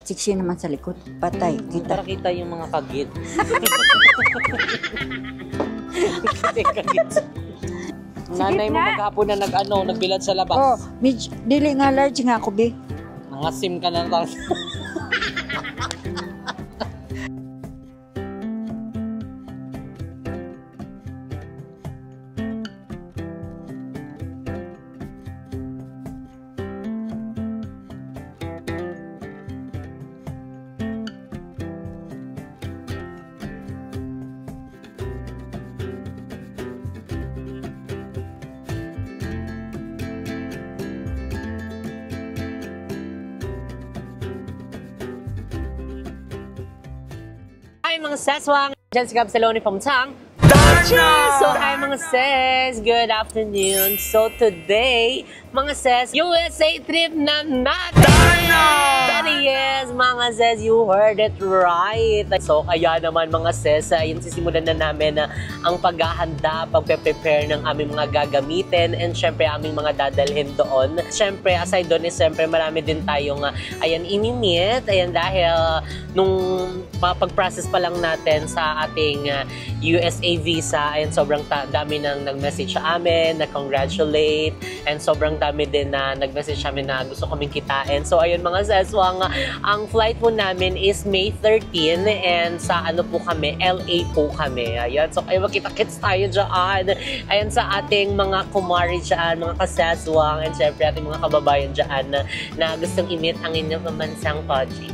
Siksi naman sa likod. Patay. Para kita yung mga kagit. Kagit. Nanay mo maghapon na nagbilad sa labas. Oh, dili nga large nga ako, be. Nangasim ka na lang. Hi mga seswang! Diyan si Gab Saloni from Tang. So hi mga ses! Good afternoon! So today, mga ses, USA trip na natin! Yes, mga ses, you heard it right! So kaya naman mga ses, yun sisimulan na namin ang paghahanda, pagpe-prepare ng aming mga gagamitin and syempre aming mga dadalhin doon. Syempre, aside doon is syempre marami din tayong ininit. Ayan, dahil nung pag-process pa lang natin sa ating USA visa, ayan, sobrang dami nang nag-message sa amin, na-congratulate, and sobrang dami din na nag-message sa amin na gusto kaming kitain. So ayun mga seswang, ang flight po namin is May 13 and sa po kami, LA po kami. Ayan, so kayo makita-kits tayo dyan. Ayan, sa ating mga kumari dyan, mga kaseswang, and syempre ating mga kababayan dyan na gustong imit ang inyong pamansang Poji.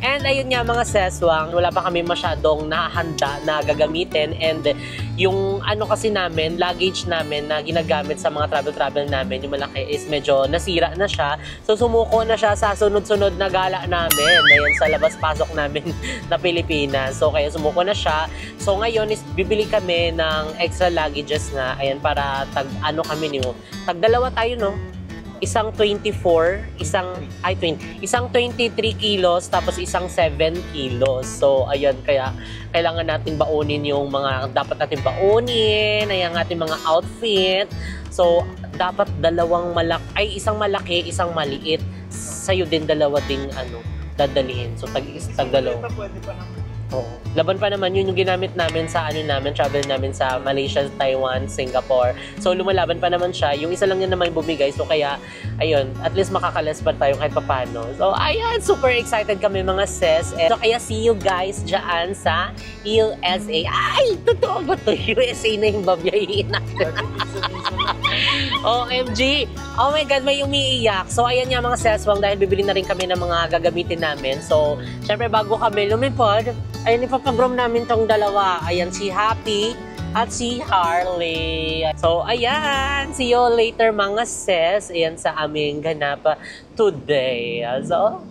And ayun nga mga seswang, wala pa kami masyadong nahanda na gagamitin, and yung kasi namin, luggage namin na ginagamit sa mga travel namin, yung malaki is medyo nasira na siya. So sumuko na siya sa sunod-sunod na gala namin, ayun, sa labas-pasok namin na Pilipinas. So kaya sumuko na siya. So ngayon is bibili kami ng extra luggages nga, ayan, para kami tag-dalawa tayo, no? Isang 24, isang 23 kilos, tapos isang 7 kilos. So, ayun, kaya kailangan natin baunin yung mga dapat natin baunin, ay ang ating mga outfit. So, dapat isang malaki, isang maliit. Sa'yo din dalawa ding dadalhin. So, tag-dalawa. Oo. Laban pa naman yun yung ginamit namin sa travel namin sa Malaysia, Taiwan, Singapore. So lumalaban pa naman siya. Yung isa lang yun naman bumigay. So kaya, ayun, at least makakalas pa tayo kahit papano. So ayan, super excited kami mga sis. So kaya see you guys dyan sa USA. Ay, totoo ba to? USA na yung babiyahin natin. OMG! Oh my God, may umiiyak. So ayan nga mga seswang, dahil bibili na rin kami ng mga gagamitin namin. So, syempre bago kami lumipad, ayun, ipapag-room namin tong dalawa. Ayan, si Happy at si Harley. So, ayan. See you later mga ses. Ayan sa aming ganap today. So,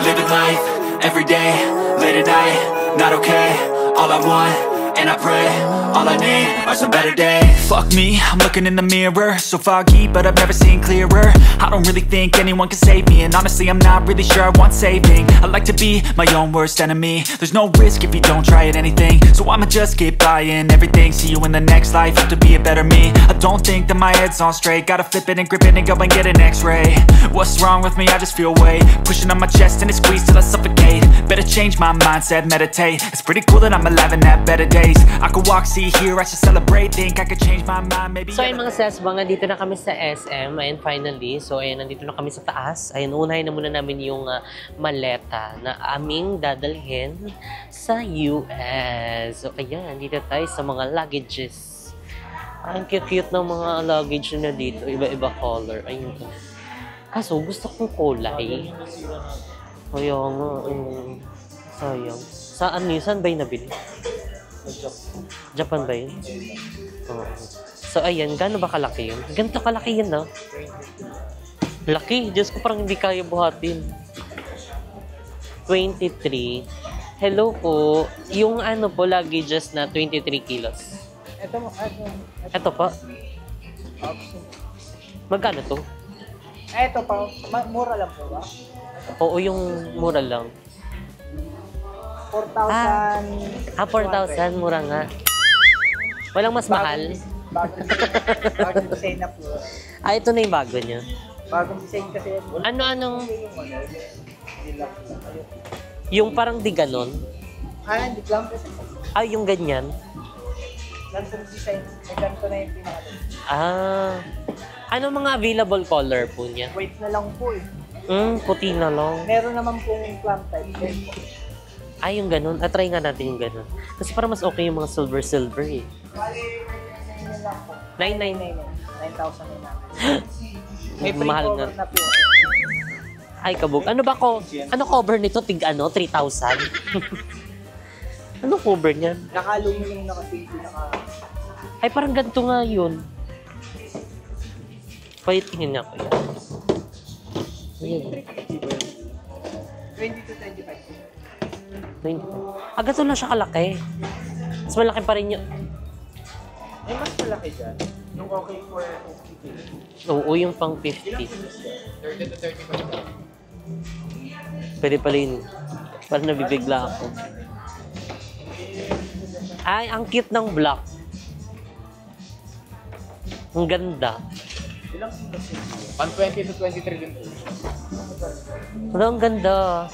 living life, every day, late at night, not okay. All I want, and I pray, all I need are some better days. Fuck me, I'm looking in the mirror, so foggy, but I've never seen clearer. I don't really think anyone can save me, and honestly I'm not really sure I want saving. I like to be my own worst enemy. There's no risk if you don't try at anything, so I'ma just keep buying everything. See you in the next life, have to be a better me. I don't think that my head's on straight, gotta flip it and grip it and go and get an x-ray. What's wrong with me? I just feel weight pushing on my chest and it squeezes till I suffocate. Better change my mindset, meditate. It's pretty cool that I'm alive and have better days. I could walk, see, hear, I should celebrate. Think I could change my mind, maybe. So ayun mga sesbang, nandito na kami sa SM. Ayun, finally. So ayun, nandito na kami sa taas. Ayun, unahin na muna namin yung maleta na aming dadalhin sa US. So ayan, nandito tayo sa mga luggages. Ang cute-cute ng mga luggage na dito. Iba-iba color. Ayun. Kaso, gusto kong kulay. Kaya nga, sayang. Saan ba yung nabili? Japan ba yun? Oo. So, ayan. Gaano ba kalaki yun? Ganito kalaki yun, no? Laki. Diyos ko, parang hindi kaya buhatin. 23. Hello po. Yung po, luggages na 23 kilos. Ito po. Magkano to? Ito pa. Mura lang po ba? Oo, yung mura lang. 4,000. 4,000. Mura nga. Walang mas mahal. Bagong design na po. Ito na yung bago niya. Bagong design kasi. Ano-anong... Yung parang di ganon. Hindi lang po. Yung ganyan. Gantong design. May ganito na yung pinaka. Ano mga available color po niya? White na lang po eh. Puti na lang. Meron naman pong plum type. Yung ganun. Try nga natin yung ganun. Kasi parang mas okay yung mga silver eh. Bali, 9,900 lang po. 9,900. 9,000 na namin. May free Mahal cover nga. na po. Ay, kabog. Ano ba ko? Ano cover nito? 3,000? Ano cover niyan? Naka-aluminum na kasi pinaka... Ay, parang ganito nga yun. Tingin niya ko yan. Ayan. 20 to 25. Ganito lang siya kalaki. Mas malaki pa rin yun. Ay, mas malaki dyan. Yung okay for 50. Oo, yung pang 50. 30 to 35. Pwede pala yun. Parang nabibigla ako. Ay, ang cute ng black. Ang ganda. Pan 20 to 23 din po. Ang ganda.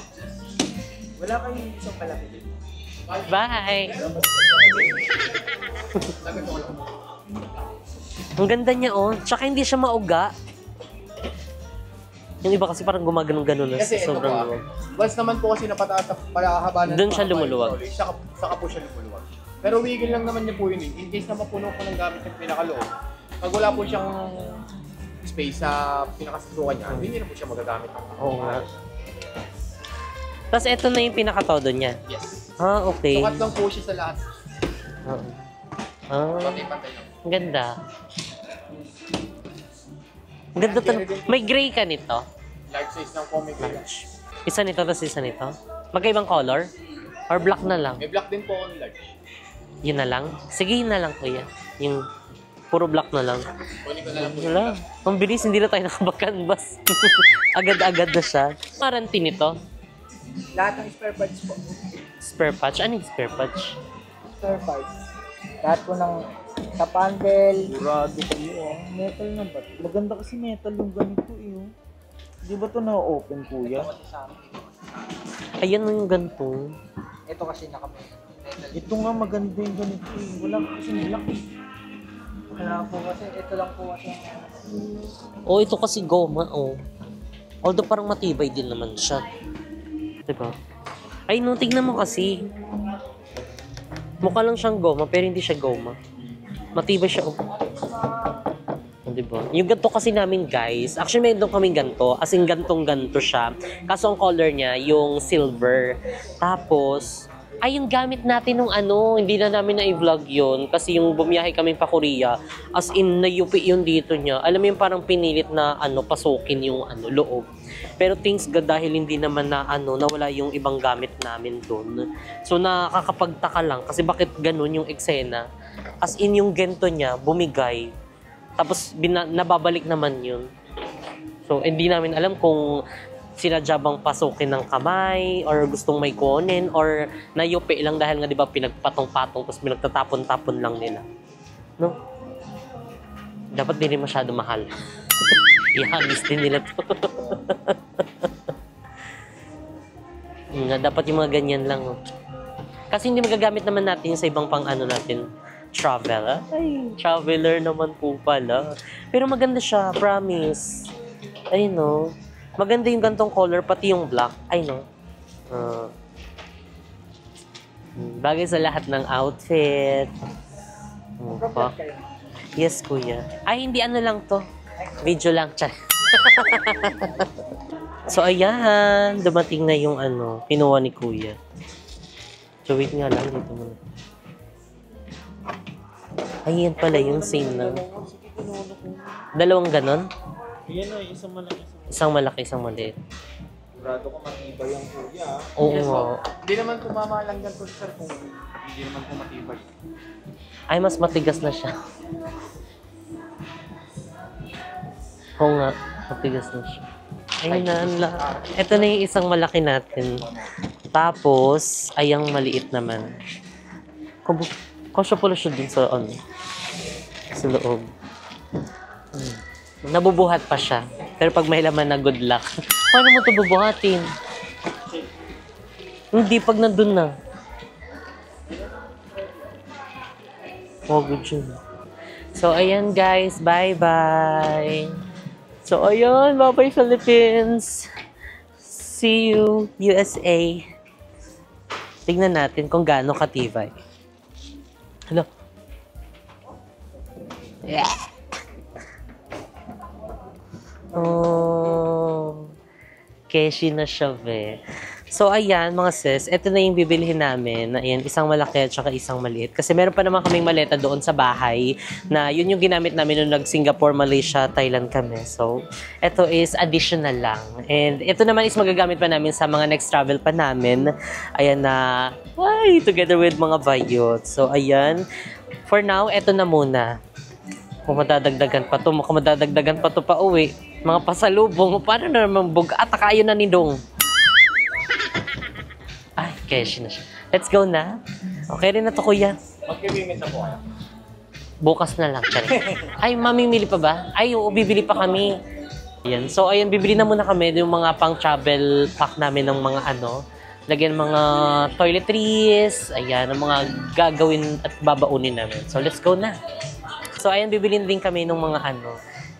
Wala kayong isang malaki din. Bye! Ang ganda niya, oh. Tsaka hindi siya mauga. Yung iba kasi parang gumaganon-ganon na Kasi ito sobrang po, luwag. once naman po kasi napataas na palahaba na Doon siya lumuluwag. Saka po siya lumuluwag. Pero wiggle lang naman niya po yun. In case na mapuno po ng gamit yung pinakaloob, pag wala po siyang space sa pinakasusukan niya, hindi na po siya magagamit. Oo nga. Tapos ito na yung pinakatodo niya. Yes. Okay. Sukat lang po siya sa lahat. Pantay-pantay lang. Ang ganda. Ang ganda to. May gray ka nito. Large size lang po may black. Isa nito, tapos isa nito. Magkaibang color? Or black na lang? May black din po on large. Yun na lang? Sige, yun na lang, kuya. Yung puro black na lang. Kunin ko na lang po. Wala. Ang bilis, hindi na tayo nakabakanbas. Agad-agad na siya. Warranty nito? Lahat ng spare parts po. Spare patch? Ano yung spare patch? Spare parts. Lahat po ng sa panel. Urado kayo oh. Metal na ba? Maganda kasi metal yung ganito eh. Oh. Di ba ito na-open kuya? Ayan yung ganito. Ito kasi naka-metal. Ito nga maganda yung ganito eh. Wala kasi black eh. Wala po kasi. Ito lang po kasi. Oh, ito kasi goma, oh. Although parang matibay din naman siya. Diba? Ay, no, tignan mo kasi. Mukha lang siyang goma, pero hindi siya goma. Matibay siya, oh. Diba? Yung ganito kasi namin, guys, actually may doon kaming ganito, as in gantong-ganto siya. Kaso ang color niya, yung silver. Tapos, ay yung gamit natin nung hindi na namin na-vlog yun. Kasi yung bumiyahe kami pa Korea, as in, nayupi yun dito niya. Alam mo yung parang pinilit na, pasukin yung, loob. Pero thanks God dahil hindi naman na, nawala yung ibang gamit namin doon. So, nakakapagtaka lang kasi bakit ganun yung eksena. As in, yung gento niya, bumigay. Tapos, nababalik naman yun. So, hindi namin alam kung sinadya bang pasukin ng kamay or gustong may kunin or nayupi lang dahil nga, di ba, pinagpatong-patong tapos pinagtatapon-tapon lang nila. No? Dapat din rin masyado mahal. Ihalis din nila to. Dapat yung mga ganyan lang. Oh. Kasi hindi magagamit naman natin sa ibang pang natin. Travel. Ay, traveler naman po pala. Pero maganda siya, promise. Ay, no. Maganda yung gantong color, pati yung black. Ay, no. Bagay sa lahat ng outfit. Pa. Yes, kuya. Ay, hindi lang to. Video lang, chat. So, ayan. Dumating na yung kinuha ni kuya. So, wait nga lang. Dito muna. Ayan pala yung same na. Dalawang ganon? Yan o, isang malaki. Isang malaki, isang maliit. Sigurado ko matibay ang kuya. Oo Yes, nga. Hindi naman tumama lang ganito sir kung hindi naman po matibay. Ay, mas matigas na siya. Oo nga, matigas na siya. Ayun na. Ito na yung isang malaki natin. Tapos, ayang maliit naman. Kasya pala siya dun sa, sa loob. Nabubuhat pa siya. Pero pag may laman na good luck. Paano mo ito bubuhatin? Hindi, pag nandun na. Oh, good yun. So, ayan guys. Bye-bye. So, ayan. Bye-bye Philippines. See you, USA. Tignan natin kung gaano katibay. Hello? Yeah. Oh. Keshi na siya, be. So, ayan, mga sis. Ito na yung bibilhin namin. Ayan, isang malaki at saka isang maliit. Kasi meron pa naman kaming maleta doon sa bahay na yun yung ginamit namin nung nag-Singapore, Malaysia, Thailand kami. So, ito is additional lang. And ito naman is magagamit pa namin sa mga next travel pa namin. Ayan na, together with mga bayot. So, ayan. For now, ito na muna. Kung madadagdagan pa to pa uwi. Mga pasalubong. Paano na naman atakayo na ni Dong? Ay, keshi na siya. Let's go na. Okay rin na to, kuya. Magkibimit na po kayo. Bukas na lang. Ay, mamimili pa ba? Ay, oo, bibili pa kami. Ayan. So, ayan, bibili na muna kami yung mga pang-travel pack namin ng mga lagyan mga toiletries. Ayan, ang mga gagawin at babaunin namin. So, let's go na. So, ayan, bibilin din kami ng mga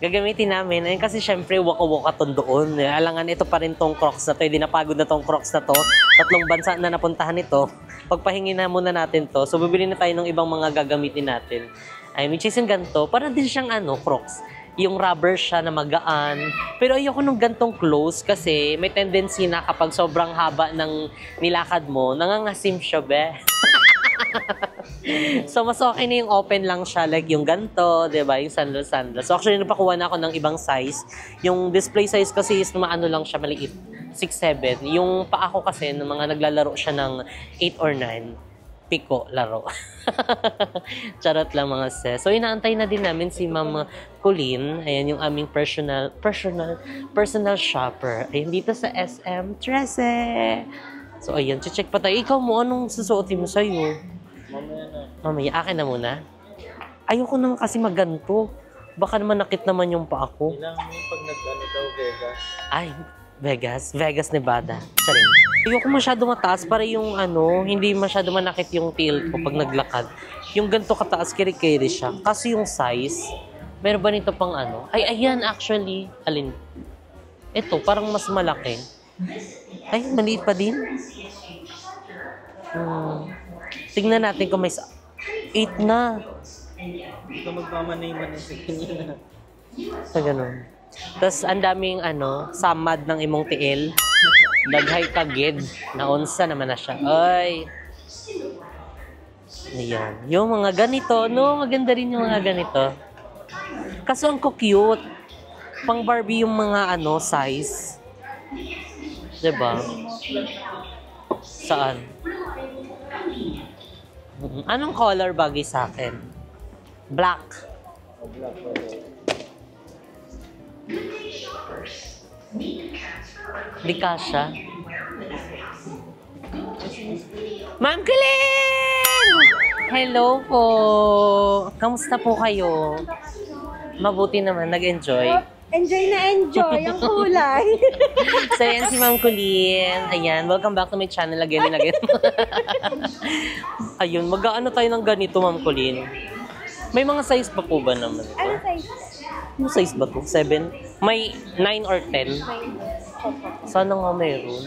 gagamitin namin. Ayun kasi syempre, waka-waka ton doon. Alangan, ito pa rin tong Crocs na to. Hindi napagod na tong Crocs na to. 3 bansa na napuntahan ito. Pagpahingin na muna natin to. So, bibili na tayo ng ibang mga gagamitin natin. Ay, which is yung ganito. Para din siyang Crocs. Yung rubber siya na magaan. Pero ayoko nung gantong close kasi may tendency na kapag sobrang haba ng nilakad mo, nangangasim siya, be. So, mas okay na yung open lang siya, like yung ganito, diba? Yung sandal. So, actually, napakuha na ako ng ibang size. Yung display size kasi is lang siya, maliit. 6'7". Yung paa ko kasi, ng mga naglalaro siya ng 8 or 9, piko laro. Charot lang mga sis. So, inaantay na din namin si Ma'am Colleen. Ayan yung aming personal shopper. Ayan, dito sa SM 13. So, ayan, check pa tayo. Ikaw mo, anong susuotin mo sa'yo? Mamaya, akin na muna. Ayoko naman kasi maganto. Baka naman nakit naman yung pa ako. Kailangan mo pag daw Vegas. Ay, Vegas, Nevada. Charing. Ayoko masyado mataas para yung hindi masyado manakit yung tilt ko pag naglakad. Yung ganito kataas, kiri-kiri siya. Kasi yung size, meron ba nito pang Ay, ayan actually. Alin? Ito, parang mas malaki. Ay, maliit pa din. Tingnan natin kung may 8 na. Ito magmamanay-manay sa kanya. Sa ganun. Tapos, ang daming samad ng imong tiil. Daghay kagid. Naunsa naman na siya. Ay. Ayan. Yung mga ganito, maganda rin yung mga ganito. Kaso ang cute. Pang Barbie yung mga size. Diba? Saan? Anong color bagay sa akin? Black. Di kasha. Ma'am Colleen! Hello po. Kamusta po kayo? Mabuti naman. Nag-enjoy? Enjoy na enjoy ang kulay. So, yan si Ma'am Colleen. Ayan, welcome back to my channel again and again. Ayun, mag-aano tayo ng ganito, Ma'am Colleen. May mga size pa po ba naman? Ano size? Ano size ba to? 7? May 9 or 10? Sana nga meron.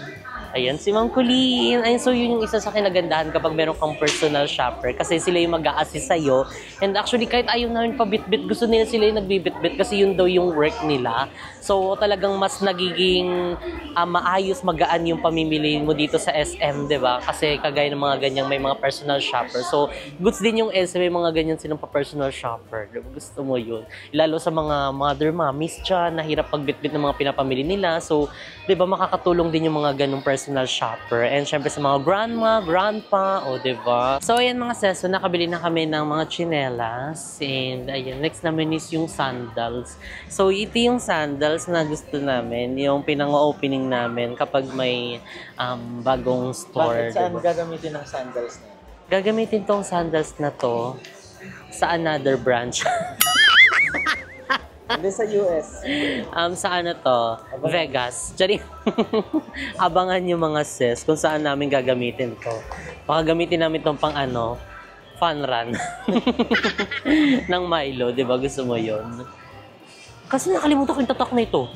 Ayan, si Ma'am Colleen. Ayun, so yun yung isa sa kinagandahan kapag meron kang personal shopper. Kasi sila yung mag-a-assist sa'yo. And actually, kahit ayaw namin pabitbit, gusto nila sila yung nagbibitbit kasi yun daw yung work nila. So, talagang mas nagiging maayos, magaan yung pamimili mo dito sa SM, di ba? Kasi kagaya ng mga ganyang may mga personal shopper. So, goods din yung SM, may mga ganyan silang pa-personal shopper. Diba? Gusto mo yun. Lalo sa mga mother, mommies dyan, nahirap pagbitbit ng mga pinapamili nila. So, di ba, makakatulong din yung mga ganong personal personal shopper. And syempre sa mga grandma, grandpa, o diba? So ayan mga sis, so nakabili na kami ng mga chinelas. And ayan, next namin is yung sandals. So ito yung sandals na gusto namin, yung pinang-opening namin kapag may bagong store. Bakit saan diba? gagamitin ng sandals na yun? Gagamitin tong sandals na to sa another branch. Hindi sa US. Sa ano to? Vegas. Diyan abangan nyo mga sis kung saan namin gagamitin to. Baka gamitin namin tong pang ano, fun run. ng Milo, di ba? Gusto mo yon? Kasi nakalimutan ko yung tatak na ito.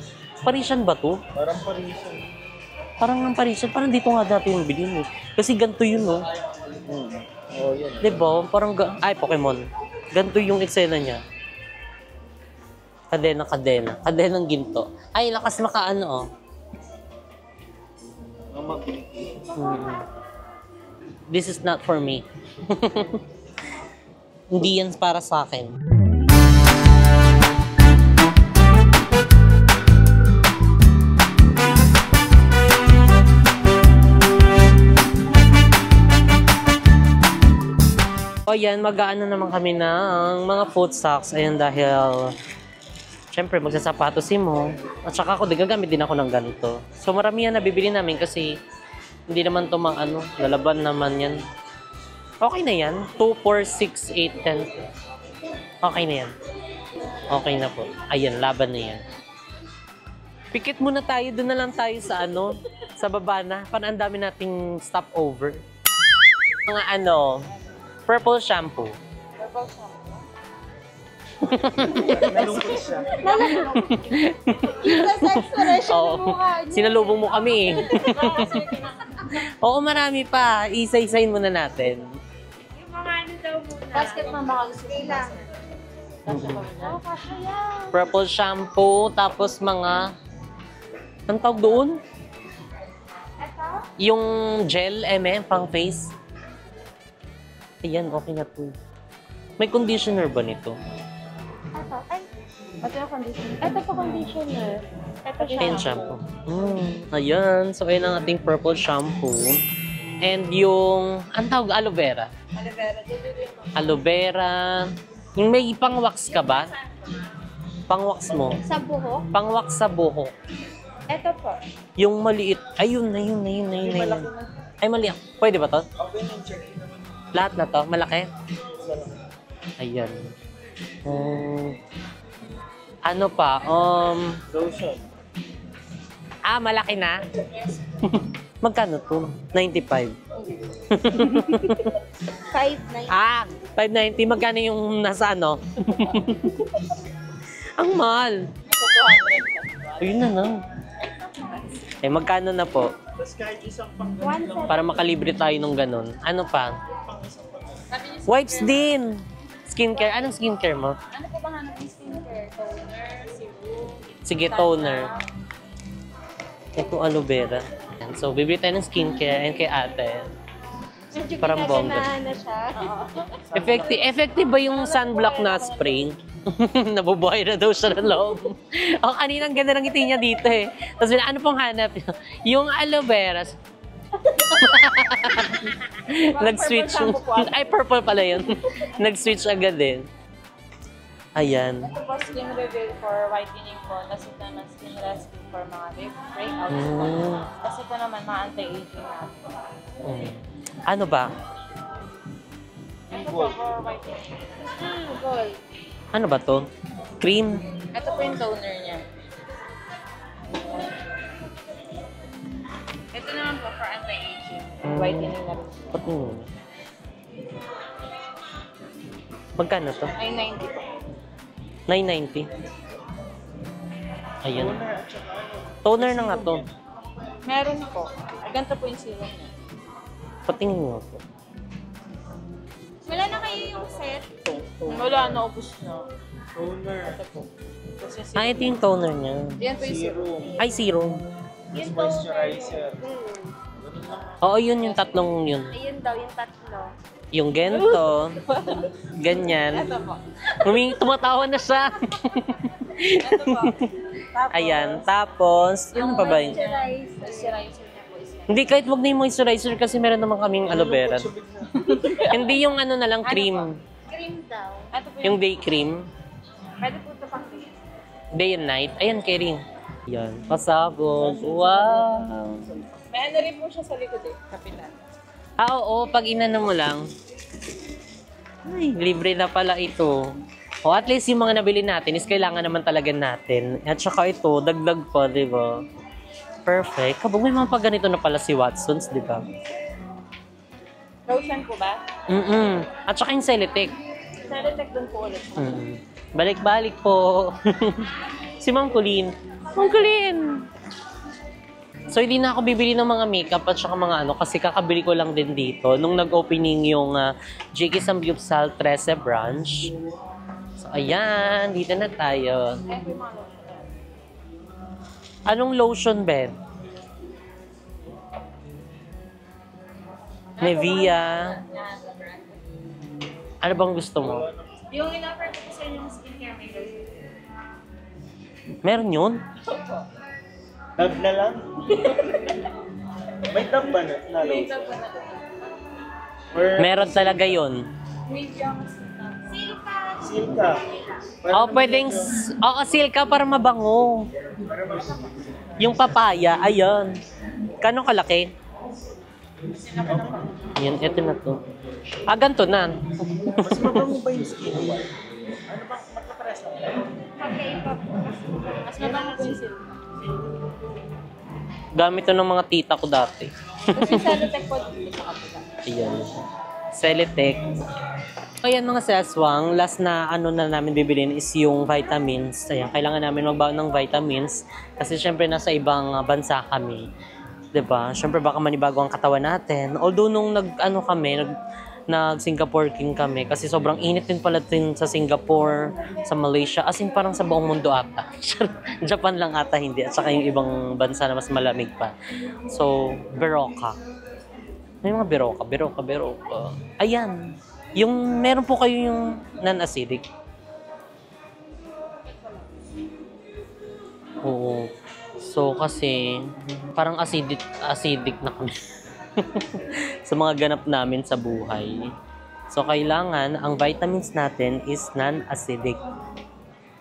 Parisian ba to? Parang Parisian. Parang ang Parisian. Parang dito nga dati yung bilhin eh. Kasi ganito yun, no? Oh, yun. Di ba? Parang, ay, Pokemon. Ganito yung eksena niya. Kadena. Kadenang ginto. Ay, lakas makaano, oh. This is not for me. Hindi yan para sa akin. O yan, mag-aano naman kami ng mga food stocks. Ayan dahil siyempre, magsasapatos si mo. At saka ako, gagamit din ako ng ganito. So, marami yan nabibili namin kasi hindi naman ito ano, lalaban naman yan. Okay na yan. 2, 4, 6, 8, 10. Okay na yan. Okay na po. Ayan, laban na yan. Pikit muna tayo. Doon na lang tayo sa ano, sa baba na. Parang ang dami nating stopover. Mga ano, purple shampoo. Purple shampoo. Nalungkot siya. Kita sa expression Oo. ng mukha niya. Sinalubong mo kami. Oo, marami pa. Isa-isahin muna natin. Yung mga ano daw muna. Basket na baka gusto ko Kailang. na. Kasha yan. Purple shampoo, tapos mga... Anong tawag doon? Ito? Yung gel, pang face. Ayan, okay na to. May conditioner ba nito? Ito. Ay, Ito yung condition. ito pa conditioner. Ito siya. Ayan, shampoo. Ayan. So, ayan ang ating purple shampoo. And yung... Anong tawag? Aloe vera. Aloe vera. Aloe vera. Yung may pang-wax ka ba? Pang-wax mo. Sa buhok. Pang-wax sa buhok. Ito po. Yung maliit. Ayun. Ay, mali. Pwede ba to? Okay na, check naman. Lahat na to? Malaki? Ayan. Ano pa? Lotion. Malaki na? Magkano to? 95. 5.9. 590. Magkano yung nasa ano? Ang mahal. Ayun na. Magkano na po? Tapos kahit isang pang Para makalibre tayo nung ganun. Ano pa? Wipes din. Skincare. Anong skincare mo? Ano po ba hanap ng skincare? Toner, serum, Sige, toner. Ito aloe vera. So, bibili tayo ng skincare and kay ate. Medyo Parang bongga. ginaganahan na siya. Effective ba yung sunblock na spray? Nabubuhay na daw siya ng loob. Kaninang ganda ng ngiti niya dito eh. Tapos ano pong hanap niya? Yung aloe vera. Nag-switch. Ay, purple pala yun. Nag-switch agad din. Ayan. Ito po skin reveal for whitening po. Tapos ito naman skin rescue for mga breakouts po. Tapos ito naman mga anti-aging natin. Ano ba? Ito po for whitening. Gold. Ano ba to? Cream? Ito po yung toner niya. Ito naman po for anti-aging. Whitening na rin. Pati mo. Magkano to? Ay, 90 po. 990. Ayan. Toner na nga to. Meron po. Ganito po yung serum niya. Patingin mo po. Wala na kayo yung set. Wala, naubos na. toner. Ito po. Tapos yung Ah, ito yung toner niya. Yan po yung serum. Serum. Ay, serum. Yung Moisturizer. Oo, yun yung tatlong yun. Ayun daw, yung tatlo. Yung gento, ganyan. Ito po. Tumatawa na siya. Ito po. Tapos, Ayan, tapos, ano pa ba yun? Moisturizer. moisturizer niya po is yan. Hindi, kahit wag na yung moisturizer kasi meron naman kaming aloe vera. Hindi yung ano na lang, cream. Cream daw. Ito po Yung day cream. Pwede po ito pang cream. Day and night. Ayan, Kering. Yan. Pasabog. Wow. May ano rin po siya sa likod eh. Kapilan. Oo. Pag inano mo lang. Ay, libre na pala ito. O at least yung mga nabili natin is kailangan naman talaga natin. At saka ito, dagdag pa, di ba? Perfect. Kabog may mga pag ganito na pala si Watsons, di ba? Lotion po ba? At saka yung Celetec. Celetec dun po ulit. Balik-balik po. Si Ma'am Colleen. Ma'am Colleen! So, hindi na ako bibili ng mga makeup at saka mga ano kasi kakabili ko lang din dito nung nag-opening yung J.K. Samgyupsal 13 branch. So, ayan. Dito na tayo. Ayun po yung mga lotion. Anong lotion, Ben? Nivea. Ano bang gusto mo? Yung in-offer ko sa inyo yung skincare makeup. Meron yun? Tab na lang. May tab ba na lotion? Or Meron talaga yun. silka? Oo, pwedeng... Oo, silka para mabango. Yung papaya, ayun. Kano kalaki? Yan, eto na to. Ganito na. Mas mabango ba yung skin mo? Ano bang magpapares lang? Mas mabango po yung silk. Gamit to ng mga tita ko dati. Kasi Celetec po dito sa kapila. Ayan. Celetec. Ayan mga seswang, last na ano na namin bibilin is yung vitamins. Ayan, kailangan namin magbaon ng vitamins kasi syempre nasa ibang bansa kami. 'Di ba? Syempre baka manibago ang katawan natin. Although nung nag-Singapore King kami kasi sobrang init din pala din sa Singapore, sa Malaysia, as in parang sa buong mundo ata. Japan lang ata hindi at saka yung ibang bansa na mas malamig pa. So, Berocca. May mga Berocca. Ayan. Yung meron po kayo yung non-acidic. Oo. So kasi parang acidic na kami sa mga ganap namin sa buhay. So kailangan ang vitamins natin is non-acidic.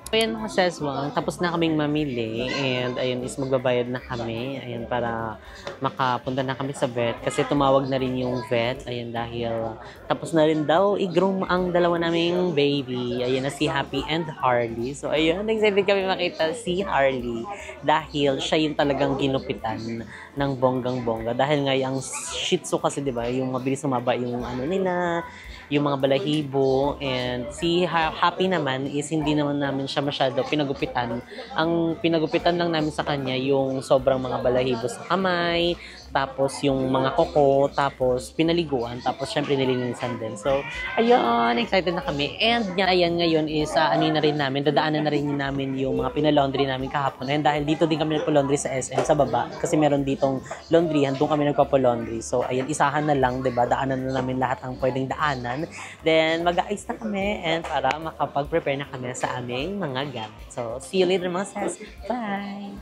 Ayan mga seswang, tapos na kaming mamili and ayun is magbabayad na kami. Ayan para makapunta na kami sa vet kasi tumawag na rin yung vet. Ayan dahil tapos na rin daw i-groom ang dalawa naming baby. Ayan na si Happy and Harley. So ayun, excited kami makita si Harley dahil siya yung talagang ginupitan ng bonggang-bongga. Dahil nga yung Shih Tzu kasi diba, yung mabilis sumaba yung ano nila, yung mga balahibo, and si Happy naman is hindi naman namin siya masyado pinagupitan. Ang pinagupitan lang namin sa kanya yung sobrang mga balahibo sa kamay, tapos yung mga koko, tapos pinaliguan, tapos syempre nilinisan din. So, ayun, excited na kami. And ayan ngayon is ano na rin namin, dadaanan na rin namin yung mga pinalaundry namin kahapon. And dahil dito din kami nagpa-laundry sa SM sa baba, kasi meron ditong laundryhan, doon kami nagpa-laundry. So, ayun, isahan na lang, diba? Daanan na namin lahat ang pwedeng daanan. Then, mag-aayos na kami and para makapag-prepare na kami sa aming mga gamit. So, see you later mga sis. Bye!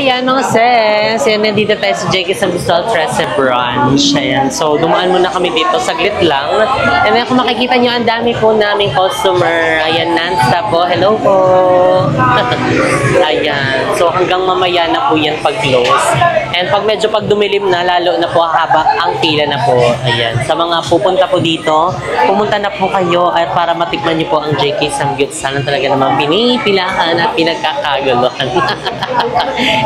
Ayan mga sis, ayan, nandito tayo sa J.K. Samgyupsal 13 branch. Ayan, so dumaan muna kami dito, saglit lang. And then kung makikita nyo, ang dami po naming customer. Ayan, non-stop po. Hello po. Ayan. So hanggang mamaya na po yan pag-close. And pag medyo pag dumilim na, lalo na po haba ang pila na po. Ayan. Sa mga pupunta po dito, pumunta na po kayo at para matikman niyo po ang JK Samgyupsal na talaga naman pinipilahan at pinagkakaguluhan.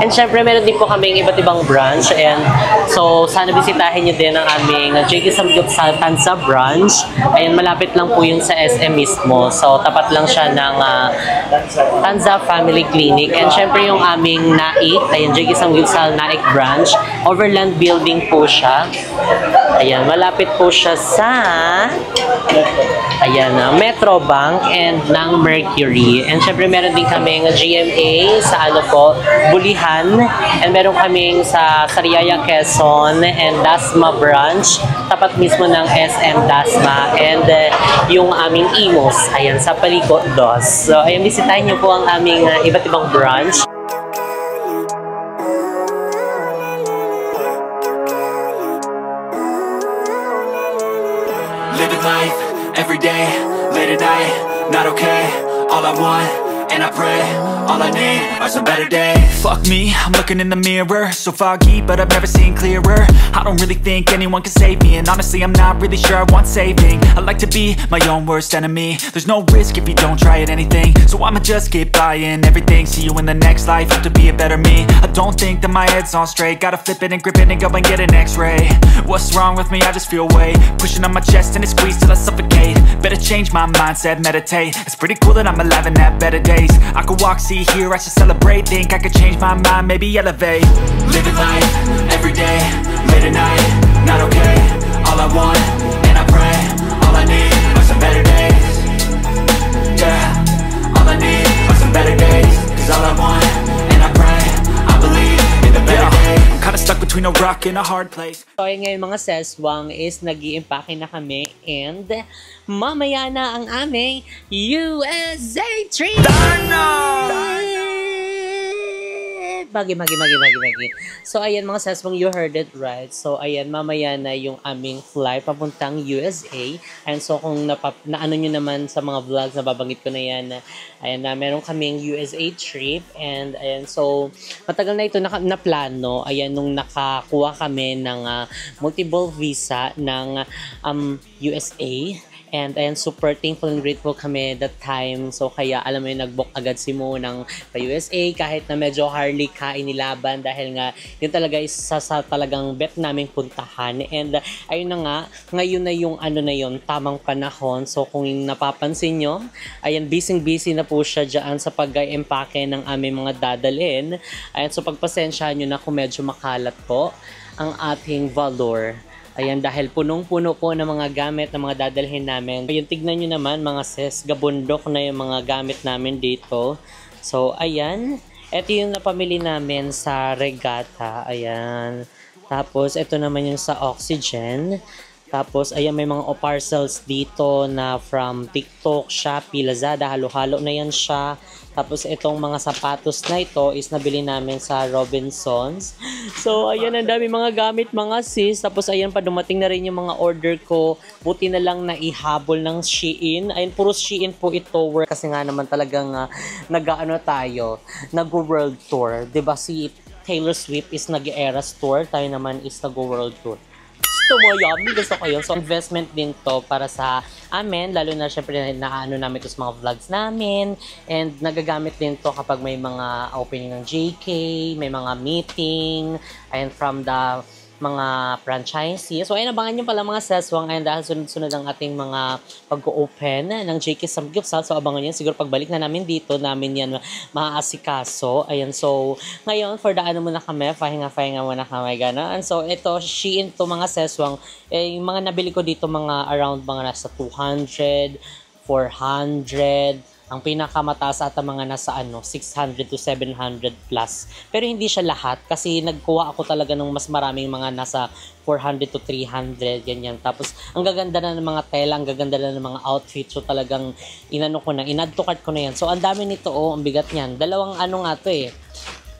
And syempre meron din po kaming iba't ibang branch. And so sana bisitahin niyo din ang aming JK Samgyupsal Tanza branch. Ayan, malapit lang po yung sa SM mismo. So tapat lang siya ng Tanza Family Clinic. And syempre yung aming Naik, ayan, JK Samgyupsal Naik branch. Overland building po siya. Ayan, malapit po siya sa Metro Bank and ng Mercury. And syempre meron din kaming GMA sa Bulihan. And meron kaming sa Sariaya, Quezon and Dasma branch. Tapat mismo ng SM Dasma. And yung aming Imos, ayan, sa Paliko Dos. So ayan, bisitahin niyo po ang aming iba't ibang branch. Living life, every day, late at night, not okay. All I want, and I pray, all I need are some better days. Fuck me, I'm looking in the mirror, so foggy, but I've never seen clearer. I don't really think anyone can save me, and honestly I'm not really sure I want saving. I like to be my own worst enemy. There's no risk if you don't try at anything, so I'ma just keep buying everything. See you in the next life, have to be a better me. I don't think that my head's on straight, gotta flip it and grip it and go and get an x-ray. What's wrong with me? I just feel weight pushing on my chest and it squeezes till I suffocate. Better change my mindset, meditate. It's pretty cool that I'm alive and have better days. I could walk, see, hear, I should celebrate. Think I could change my mind, maybe elevate. Living life, every day, late at night, not okay. All I want, and I pray, all I need are some better days. Yeah, all I need are some better days. Cause all I want, and I pray, I believe in the better days. I'm kinda stuck between a rock and a hard place. So ngayon mga seswang is nag-i-impake na kami and mamaya na ang aming USA trip! Magi. So ayan mga seswang, you heard it right. So ayan, mamaya na yung aming flight papuntang USA. And so kung naano nyo naman sa mga vlogs na babanggit ko na yan, ayan na meron kaming USA trip. And ayan, so matagal na ito na plano. Ayan, nung nakakuha kami ng multiple visa ng USA. And ayan, super thankful and grateful kami that time. So kaya alam mo yun, nag-book agad si Mo ng USA kahit na medyo hardly inilaban dahil nga yun talaga isa sa talagang bet naming puntahan. And ayun na nga, ngayon na yung tamang panahon. So kung napapansin nyo, ayan, busy na po siya dyan sa pag-empake ng aming mga dadalhin. Ayan, so pagpasensyahan nyo na kung medyo makalat po ang ating valor. Ayan, dahil punong-puno po ng mga gamit na mga dadalhin namin. Ayan, tignan nyo naman mga sis, gabundok na yung mga gamit namin dito. So, ayan. Ito yung napamili namin sa Regatta. Ayan. Tapos, ito naman yung sa Oxygen. Tapos, ayan, may mga parcels dito na from TikTok, Shopee, Lazada. Halo-halo na yan siya. Tapos, itong mga sapatos na ito is nabili namin sa Robinsons. So, ayan, ang dami mga gamit, mga sis. Tapos, ayan pa, dumating na rin yung mga order ko. Buti na lang na ihabol ng Shein. Ayan, puro Shein po ito. Kasi nga naman talagang nag-world tour. Diba si Taylor Swift is nag-Eras tour. Tayo naman is nag-world tour. Gusto ko yun. So, investment din to para sa amin. Lalo na syempre naano namin ito sa mga vlogs namin. And nagagamit din to kapag may mga opening ng JK, may mga meeting, and from the mga franchisees. So, ayun, abangan nyo pala mga seswang. Ayun, dahil sunod-sunod ang ating mga pag-open ng JK Samgyupsal. So, abangan nyo. Siguro pagbalik na namin dito, namin yan maaasikaso. Ayun, so, ngayon, for the muna kami, pahinga muna kami, gano'n. So, ito, Shein to mga seswang. Yung mga nabili ko dito, mga around mga nasa 200, 400, ang pinakamataas ata mga nasa 600 to 700 plus. Pero hindi siya lahat kasi nagkuha ako talaga ng mas maraming mga nasa 400 to 300, ganyan. Tapos ang gaganda na ng mga tela, ang gaganda na ng mga outfit. So talagang in-add to cart ko na yan. So ang dami nito, ang bigat niyan. Dalawang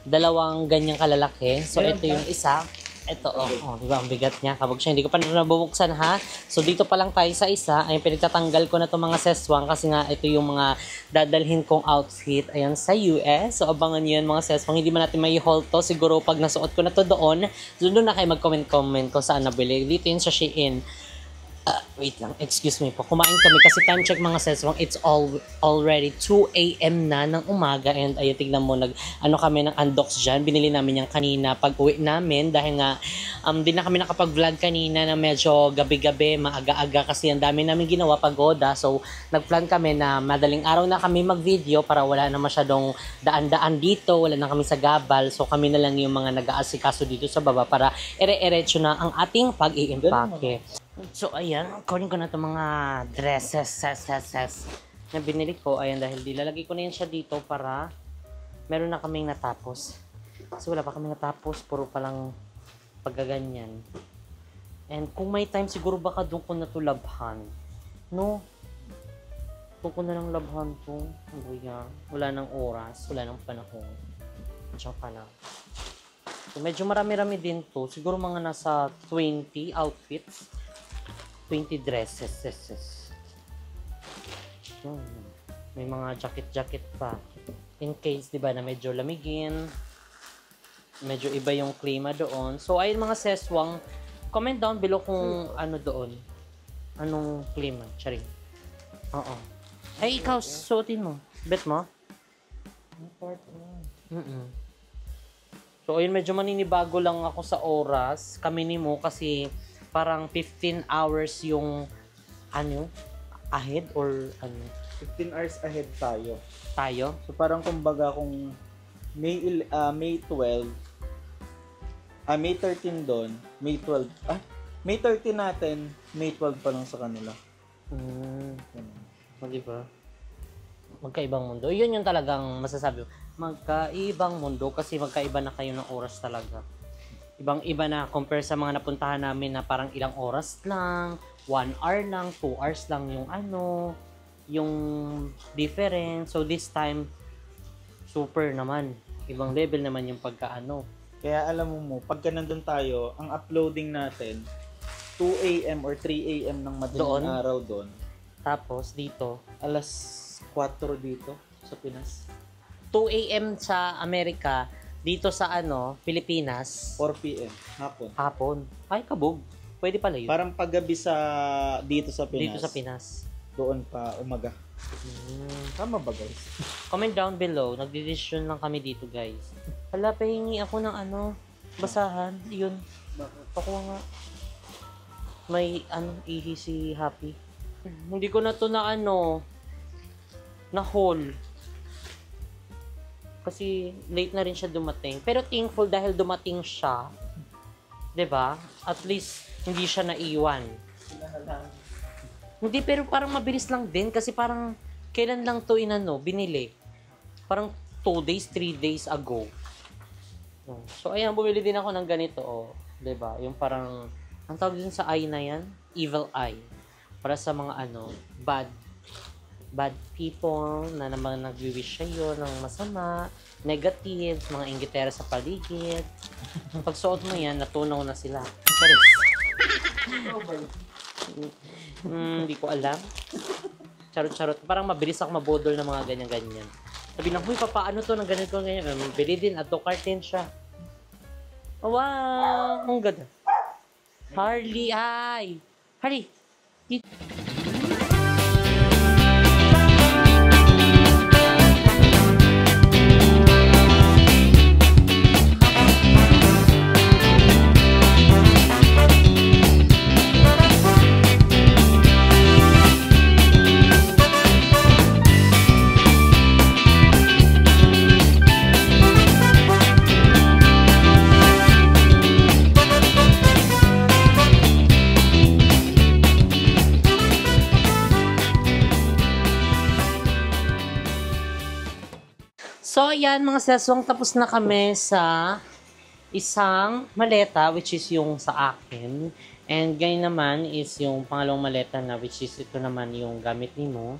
dalawang ganyang kalalaki. So ito yung isa. Ito, di ba? Ang bigat niya. Kabog siya. Hindi ko pa nabubuksan, ha? So, dito pa lang tayo sa isa. Ay, pinagtatanggal ko na itong mga seswang kasi nga, ito yung mga dadalhin kong outfit. Ayan, sa US. So, abangan nyo yan, mga seswang. Hindi man natin may haul to. Siguro, pag nasuot ko na to doon, doon na kayo mag-comment kung saan nabili. Dito yun sa Shein. Wait lang, excuse me po. Kumain kami kasi time check mga seswang. It's already 2 a.m. na ng umaga and ayun, tignan mo, kami ng undox dyan. Binili namin yan kanina pag uwi namin dahil nga di na kami nakapag-vlog kanina na medyo gabi-gabi, maaga-aga kasi ang dami namin ginawa pagoda. So, nag-plan kami na madaling araw na kami mag-video para wala na masyadong daan-daan dito, wala na kami sa gabal. So, kami na lang yung mga nag-aasikaso dito sa baba para ere-erecho na ang ating pag-iimpake. So, ayan, kunin ko na itong mga dresses na binili ko. Ayan, dahil dilalagay ko na yan siya dito para meron na kaming natapos. Kasi wala pa kaming natapos, puro palang paggaganyan. And kung may time, siguro baka doon ko na ito labhan. No? Doon ko na lang labhan to. Wala nang oras, wala nang panahon. Diyan ka na. So, medyo marami-rami din to. Siguro mga nasa 20 outfits. 20 dresses. May mga jacket pa. In case, di ba, na medyo lamigin. Medyo iba yung klima doon. So, ayun mga seswang, comment down below kung ano doon. Anong klima. Charing. Oo. Ay, ikaw, suotin mo. Bet mo? So, ayun, medyo maninibago lang ako sa oras. Kami ni mo kasi parang 15 hours yung ahead or 15 hours ahead tayo. So parang kumbaga kung May 12, May 13 doon, May 12, May 13 natin, May 12 pa lang sa kanila. Diba? Magkaibang mundo. Yun yung talagang masasabi. Magkaibang mundo kasi magkaiba na kayo ng oras talaga. Ibang-iba na compare sa mga napuntahan namin na parang ilang oras lang, 1 hour lang, 2 hours lang yung difference. So this time, super naman. Ibang level naman yung pagkaano. Kaya alam mo, pagka nandun tayo, ang uploading natin, 2 a.m. or 3 a.m. ng madaling araw doon. Tapos dito, alas 4 dito sa Pinas. 2 a.m. sa Amerika, dito sa Pilipinas, 4 p.m. hapon. Ay, kabog. Pwede pala yun. Parang paggabi dito sa Pinas. Dito sa Pinas. Doon pa umaga. Tama ba, guys? Comment down below. Nagdedesisyon lang kami dito, guys. Hala, pahingi ako ng basahan. Yun. Pakuha nga. May ihi si Happy. Hindi ko na to na haul. Kasi late na rin siya dumating. Pero thankful dahil dumating siya. 'Di ba? At least hindi siya naiwan. Hindi, pero parang mabilis lang din kasi parang kailan lang to binili. Parang 2 days, 3 days ago. So ayan, bumili din ako ng ganito, 'di ba? Yung parang ang tawag din sa eye na 'yan, evil eye. Para sa mga bad people na naman nag-wish sa'yo ng masama, negative, mga inggitera sa paligid. Pag suot mo yan, natunaw na sila. Hindi ko alam. Charot-charot. Parang mabilis ako mabodol ng mga ganyan-ganyan. Sabi lang, huy, papaano to ng ganito, ganyan. Bili din, ato carton siya. Wow! Ang ganda. Harley, ay! Harley! So, yan mga seswang, tapos na kami sa isang maleta, which is yung sa akin. And ganyan naman is yung pangalawang maleta na, which is ito naman yung gamit ni mo.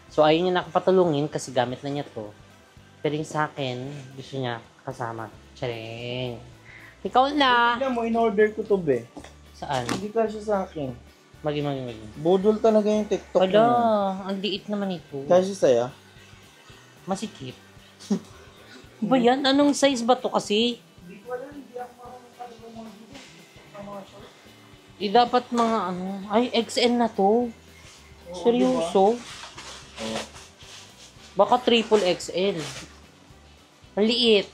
So, ayun yung nakapatulungin kasi gamit na niya to. Pero yung sa akin, gusto niya kasama. Charing! Ikaw na. Tignan mo, in-order ko to, be. Saan? Hindi kasya sa akin. Magi. Budol talaga yung TikTok Ala, mo. ang liit naman ito. Kasya sa'yo? Masikip. Ba yan? Anong size ba to kasi? Dapat mga ano. Ay, XL na to. Seryoso? Baka triple XL. Ang liit.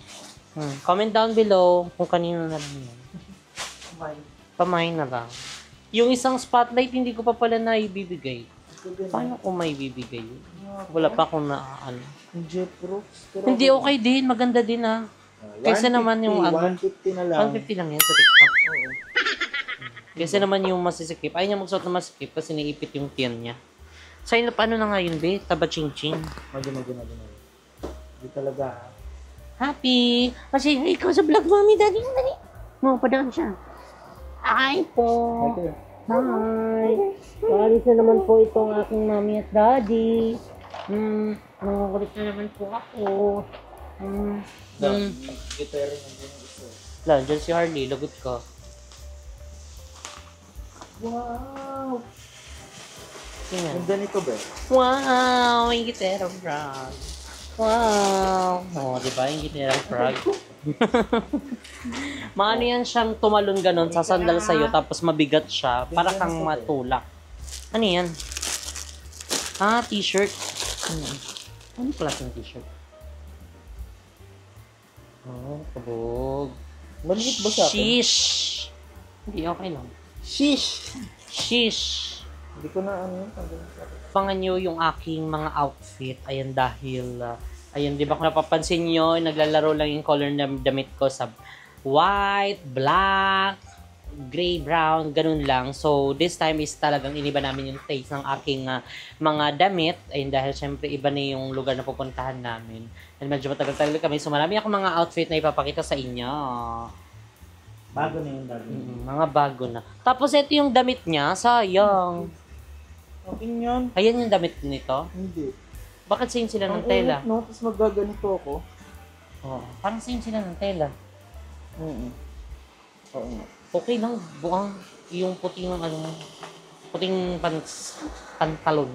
Comment down below kung kanino na lang yan. Pamain na lang. Yung isang spotlight, hindi ko pa pala na ibibigay. Paano ko may bibigay yun? Wala pa akong na ano. Jet Brooks. Hindi, okay din. Maganda din ah. Kaysa naman yung ano. 150 na lang. 150 lang yan sa TikTok. Kaysa naman yung masisikip. Ayaw niya magsuot na masikip kasi niipit yung tiyan niya. Sa'yo na paano na nga yun, be? Taba ching-ching. Magi. Hindi talaga. Happy! Kasi ikaw sa vlog, mami, daddy. Mo, padaan siya. Hi po! Okay. Hi! Maalis na naman po itong aking mami at daddy. Nangukulit na naman po ako. Gitara na din gusto. Lang, dyan si Harley, lagot ka. Wow! Tingnan. Ganda nito, be. Wow! Yung gitara frog. Wow! Oh, di ba? Yung gitara frog. Maano yan siyang tumalon ganon, sasandal sa'yo, tapos mabigat siya, para kang matulak. Ano yan? Ah, t-shirt. Ano klaseng t-shirt? Oh, kabog. Maliit ba sa akin? Sheesh! Hindi, okay lang. Sheesh! Sheesh! Hindi ko na ano yun. Pangan nyo yung aking mga outfit. Ayan dahil, ayan, di ba kung napapansin nyo, naglalaro lang yung color ng damit ko sa white, black, gray, brown, ganun lang. So, this time is talagang iniba namin yung taste ng aking mga damit. Ayun, dahil syempre iba na yung lugar na pupuntahan namin. And medyo matagal-tagal kami. So, marami akong mga outfit na ipapakita sa inyo. Bago na yung dati. Mga bago na. Tapos, ito yung damit niya. Sayang. Okay yun? Ayan yung damit nito. Hindi. Bakit same sila ng Ang tela? init, no? Tapos magaganito ako. Oo. Parang same sila ng tela. Oo nga. Okay lang. Buang yung puting ano, puting pantalon.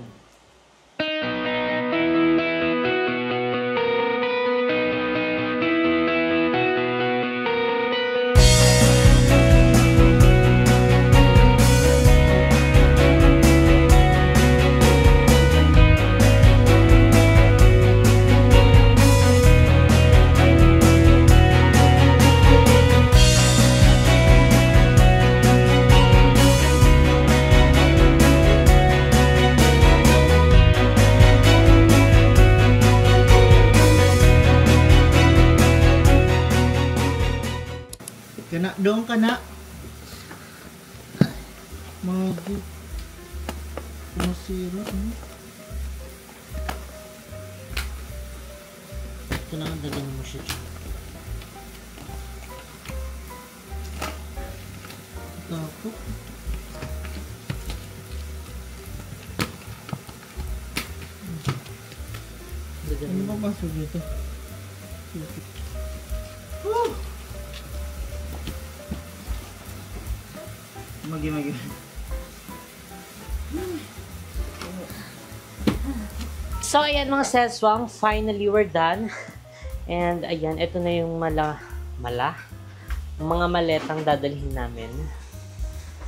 Doon ka na. Magi. Masira, Kailangan dagyan mo siya dyan. Tapos. Dagyan Ano mo. ba pasok dito? Magi. So, ayan mga seswang, finally we're done. And ayan, ito na yung mga maletang dadalhin namin.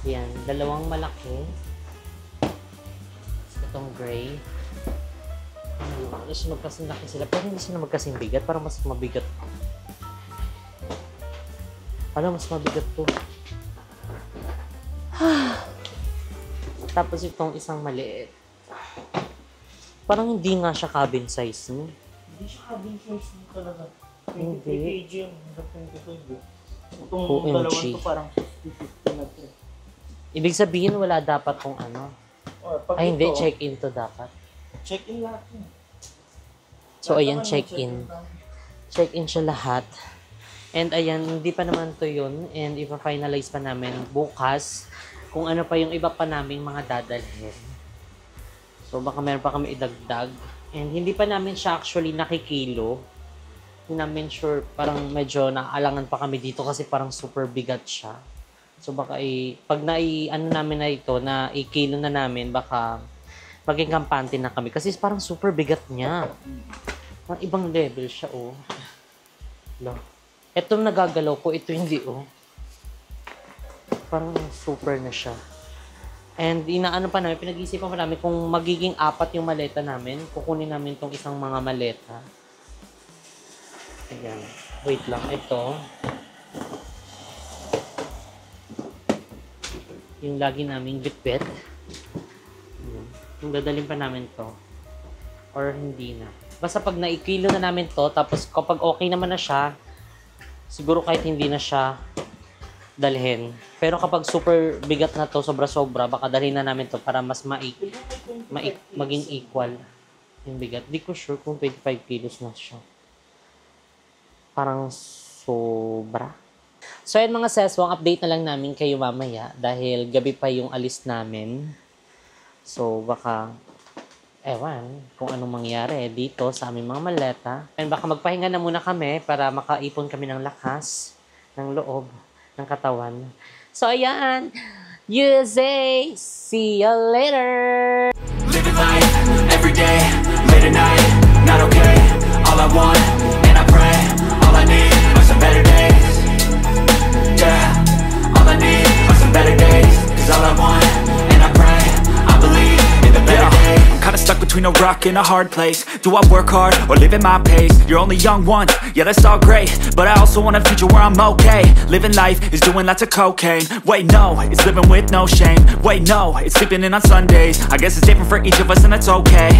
Ayan, dalawang malaki. Itong gray. Magkasing laki sila, pero hindi sila magkasing bigat. Parang mas mabigat. Mas mabigat to. Tapos itong isang maliit. Parang hindi nga siya cabin size, no? Hindi siya cabin size mo talaga. 23 Hindi. kg yung 25. Itong OMG. dalawang to parang 50-50 na to. Ibig sabihin, wala dapat kung ano. Pag Ay, hindi. ito, Check-in to dapat. check-in lahat yun. So, ayan, Lahat naman check-in. Check-in siya lahat. And ayan, hindi pa naman to yun. And ipa-finalize pa namin bukas kung ano pa yung iba pa naming mga dadalhin. So, baka meron pa kami idagdag. And hindi pa namin siya actually nakikilo. Hindi namin sure, parang medyo naaalangan pa kami dito kasi parang super bigat siya. So baka pag ano namin na ito, na i-kilo na namin, baka maging kampante na kami. Kasi parang super bigat niya. Parang ibang level siya, oh. Ito nagagalaw ko, ito hindi, oh. Parang super na siya. And inaano pa namin, pinag-iisipan pa namin kung magiging 4 yung maleta namin. Kukunin namin tong isang mga maleta. Ayan. Wait lang. Ito. Yung lagi naming bitbit. Yung dadalhin pa namin to. Or hindi na. Basta pag naikilo na namin to, tapos kapag okay naman na siya, siguro kahit hindi na siya dalhin. Pero kapag super bigat na to, sobra-sobra, baka dalhin na namin to para mas maging equal yung bigat. Di ko sure kung 25 kilos na siya. Parang sobra. So yun mga seswang, update na lang namin kayo mamaya dahil gabi pa yung alis namin. So baka, ewan, kung anong mangyari dito sa aming mga maleta. And baka magpahinga na muna kami para makaipon kami ng lakas, ng loob, ng katawan. So ayan, USA, see you later! Living life, everyday, late at night, not okay. All I want, and I pray, all I need are some better days. Yeah, all I need are some better days. Cause all I want, and I pray, I believe in the better days. I'm kinda stuck between a rock and a hard place. Do I work hard or live at my pace? You're only young once, yeah that's all great, but I also want a future where I'm okay. Living life is doing lots of cocaine. Wait no, it's living with no shame. Wait no, it's sleeping in on Sundays. I guess it's different for each of us and that's okay.